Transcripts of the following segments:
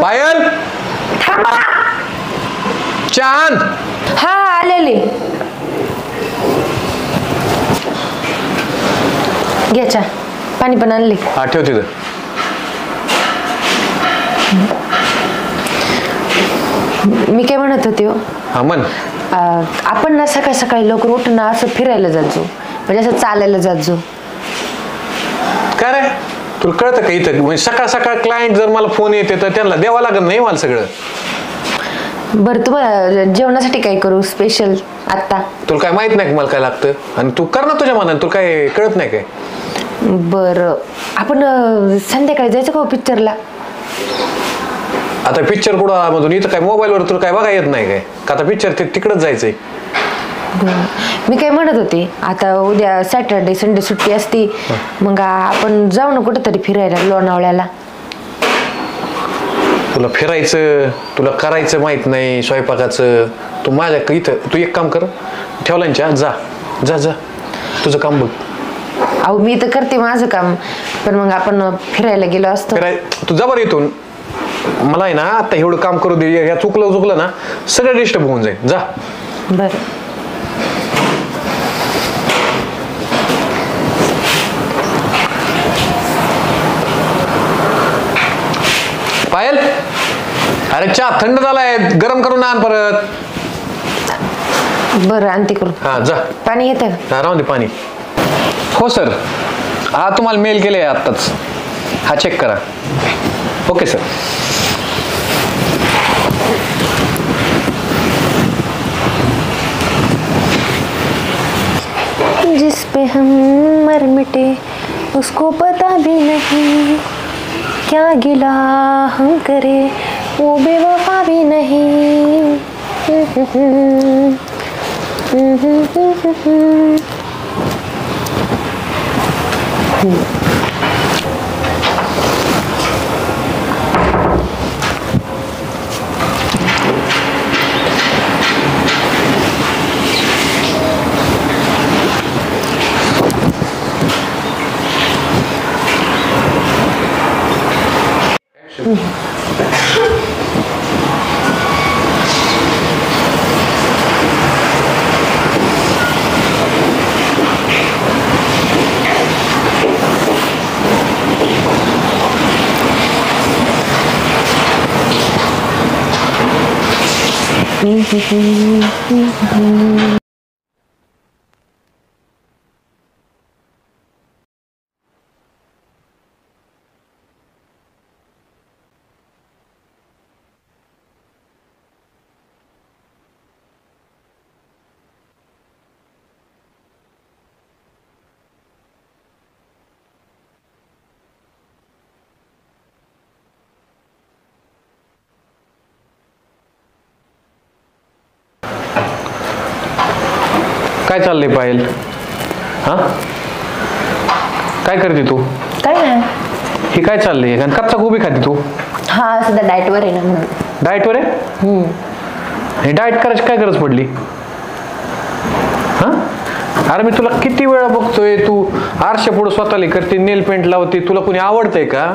पायल चांद हा आलेले घ्याच्या पाणी पण आणले. हा ठेव तिथं. मी काय म्हणत होते हा म्हण. आपण ना सकाळी सकाळी लवकर उठून ना असं फिरायला जायचो म्हणजे असं चालायला जायचो. काय रे तुला कळतं का इथं म्हणजे सकाळ सकाळ क्लायंट जर मला फोन येते तर त्यांना द्यावं लागत नाही मला सगळं. बरं तुम्हाला जेवणासाठी काय करू स्पेशल आता? तुला काय माहित नाही मला काय लागतं आणि तू कर ना तुझ्या मनाने. तुला काय कळत नाही काय? बरं आपण संध्याकाळी जायचं का पिक्चरला? आता पिक्चर कुठं मधून इथं काय मोबाईलवर तुला काय बघा येत नाही काय का? आता पिक्चर तिकडच जायचंय. मी काय म्हणत होते आता उद्या सॅटर्डे संडे सुट्टी असती मग आपण जाऊ ना कुठेतरी फिरायला लोणावळ्याला. तुला फिरायचं तुला करायचं माहित नाही स्वयंपाकाचं. तू माझ्या इथं तू एक काम कर ठेवलांच्या जा जा जा तुझं काम बघ. अहो मी तर करते माझं काम पण मग आपण फिरायला गेलो असतो. तू जा बरं इथून. मला आहे ना आता एवढं काम करू दे. या चुकलं ना सगळं डिस्टर्ब होऊन जाईल. जा. बरं पायल अरे चहा थंड झालाय गरम करून आण परत. बरं आणते करून. हा जा. पाणी येतं हा राहून दे पाणी. हो सर हा तुम्हाला मेल केले आत्ताच. हा चेक करा. Okay sir. जिस पे हम मर मिटे उसको पता भी नहीं क्या गिला हम करे वो बेवफा भी नहीं. काय चाललंय पायल? हा काय करते तू? काय नाही. हे काय चाललंय? आणि कच्चा गोबी खाते तू? हा सध्या डाएटवर आहे ना म्हणून. डाएटवर आहे? हे डाएट करायची काय गरज पडली? हा अरे मी तुला किती वेळा बघतोय तू आरशा पुढे स्वतःला करते नेल पेंट लावते. तुला कोणी आवडतंय का?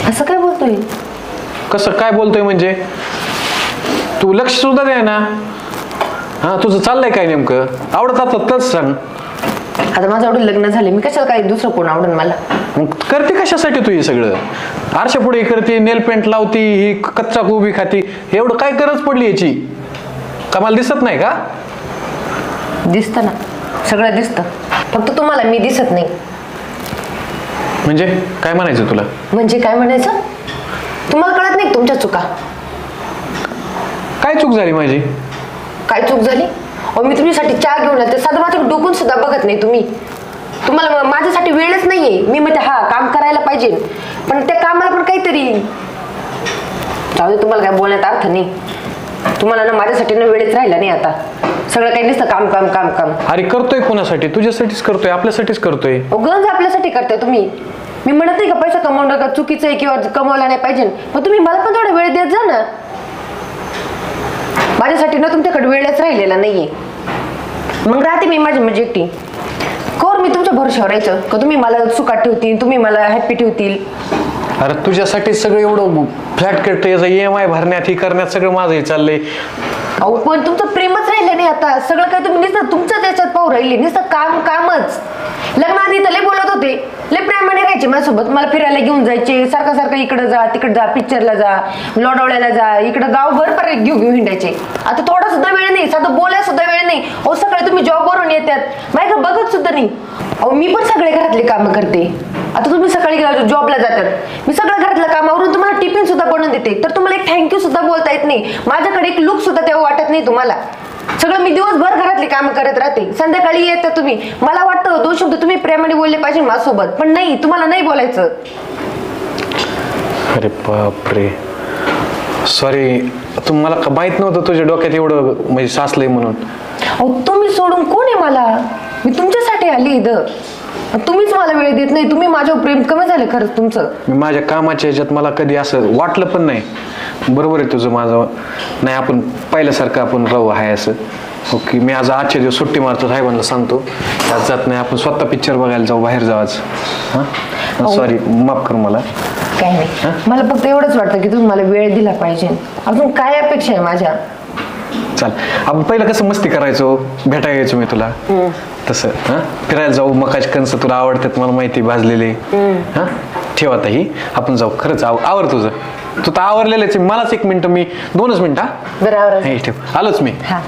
असं काय बोलतोय? कसं काय बोलतोय म्हणजे? तू लक्ष सुद्धा द्या ना. हा तुझं चाललंय काय नेमकं? आवडत असलं तर सांग. आता माझं एवढं लग्न झाले मी कशाला काही दुसरं कोण आवडेल मला? मग करते कशासाठी तू हे सगळं? आरशा पुढे करते नेल पेंट लावती ही कच्चा गोबी खाती. एवढं काय गरज पडली याची? का मला दिसत नाही का? दिसतं ना सगळं दिसतं फक्त तुम्हाला मी दिसत नाही. म्हणजे काय म्हणायचं तुला? म्हणजे काय म्हणायचं? तुम्हाला कळत नाही तुमच्या चुका? काय चूक झाली माझी? काय चूक झाली? मी तुमच्यासाठी चहा घेऊन येते साधं माझं डोकून सुद्धा बघत नाही तुम्ही. तुम्हाला माझ्यासाठी वेळच नाहीये. मी म्हणते हा काम करायला पाहिजे पण त्या कामाला पण काहीतरी जाऊ दे. तुम्हाला काय बोलण्यात अर्थ नाही. तुम्हाला ना माझ्यासाठी ना वेळच राहिला नाही. आता सगळं काही दिसतं काम काम काम काम. अरे करतोय कोणासाठी? तुझ्यासाठीच करतोय आपल्यासाठीच करतोय. गंज आपल्यासाठी करताय तुम्ही. मी म्हणत नाही का पैसा कमवणं का चुकीचं आहे किंवा कमवला नाही पाहिजे पण तुम्ही मला पण थोडा वेळ देत जा ना. माझ्यासाठी ना तुमच्याकडे वेळच राहिलेला नाहीये. मग राहते मी माझी म्हणजे एकटी. कोर मी तुमच्या भरोश्यावर राहायचं का तुम्ही मला सुखात ठेवतील तुम्ही मला हॅप्पी ठेवतील? अरे तुझ्यासाठी सगळं एवढं फ्लॅट कट याचा EMI भरण्यात ही करण्यात सगळं माझं हे चाललंय. अहो पण तुमचं प्रेमच राहिलं नाही आता. सगळं काही तुम्ही नुसतं तुमच्याच याच्यात पाहू राहिले. नुसतं कामच. लग्नाआधी तर लय बोलत होते, लय प्रेमाने राहायचे माझ्यासोबत. मला फिरायला घेऊन जायचे, सारखं सारखं इकडं जा तिकडे जा, पिक्चरला जा, लोणावळ्याला जा, इकडं गावभर परत घेऊन हिंडायचे. आता थोडा सुद्धा वेळ नाही, साधं बोलायला सुद्धा वेळ नाही. अहो सकाळी तुम्ही जॉबवरून येतात, माझ्या बघत सुद्धा नाही. अहो मी पण सगळे घरातले कामं करते. आता तुम्ही सकाळी जॉबला जातात, मी सगळं घरातलं कामावरून तुम्हाला टिफिन सुद्धा बनवून देते, तर तुम्हाला एक थँक्यू सुद्धा बोलता येत नाही. माझ्याकडे एक लुक सुद्धा तेव्हा वाटत नाही तुम्हाला. सगळं मी दिवसभर घरातली कामं करत राहते, संध्याकाळी येता तुम्ही. मला वाटतं 2 शब्द तुम्ही प्रेमाने बोलले पाहिजे माझ्यासोबत, पण नाही, तुम्हाला नाही बोलायचं. अरे बापरे, सॉरी. तुम्हाला माहित नव्हतं तुझ्या डोक्यात एवढं म्हणजे साचलंय म्हणून. अहो तुम्ही सोडून कोण आहे मला? मी तुमच्यासाठी आली इथं. तुम्हीच मला वेळ देत नाही. तुम्ही माझ्यावर प्रेम कमी झालं खरंच तुमचं. मी माझ्या कामाच्या ह्याच्यात मला कधी असं वाटलं पण नाही. बरोबर आहे तुझं माझं. नाही आपण पहिल्यासारखं आपण राहू आहे असं. ओके, मी आज आजच्या दिवस सुट्टी मारतो, साहेबांना सांगतो आज जात नाही, आपण स्वतः पिक्चर बघायला जाऊ, बाहेर जाऊ आज. हां सॉरी, माफ कर मला. काही नाही, मला फक्त एवढंच वाटतं की तुम्ही मला वेळ दिला पाहिजे. अजून काय अपेक्षा आहे माझ्या? चाल, आपण पहिलं कसं मस्ती करायचो, भेटायला यायचो मी तुला तसं. फिरायला जाऊ, मकाची कणस तुला आवडतात मला माहिती, भाजलेले. ठेव आता ही, आपण जाऊ. खरंच आवर तुझं, तू तर आवरलेलंच आहे. मलाच 1 मिनिट, मी 2च मिनिट. बरोबर ठेव, आलोच मी. हा.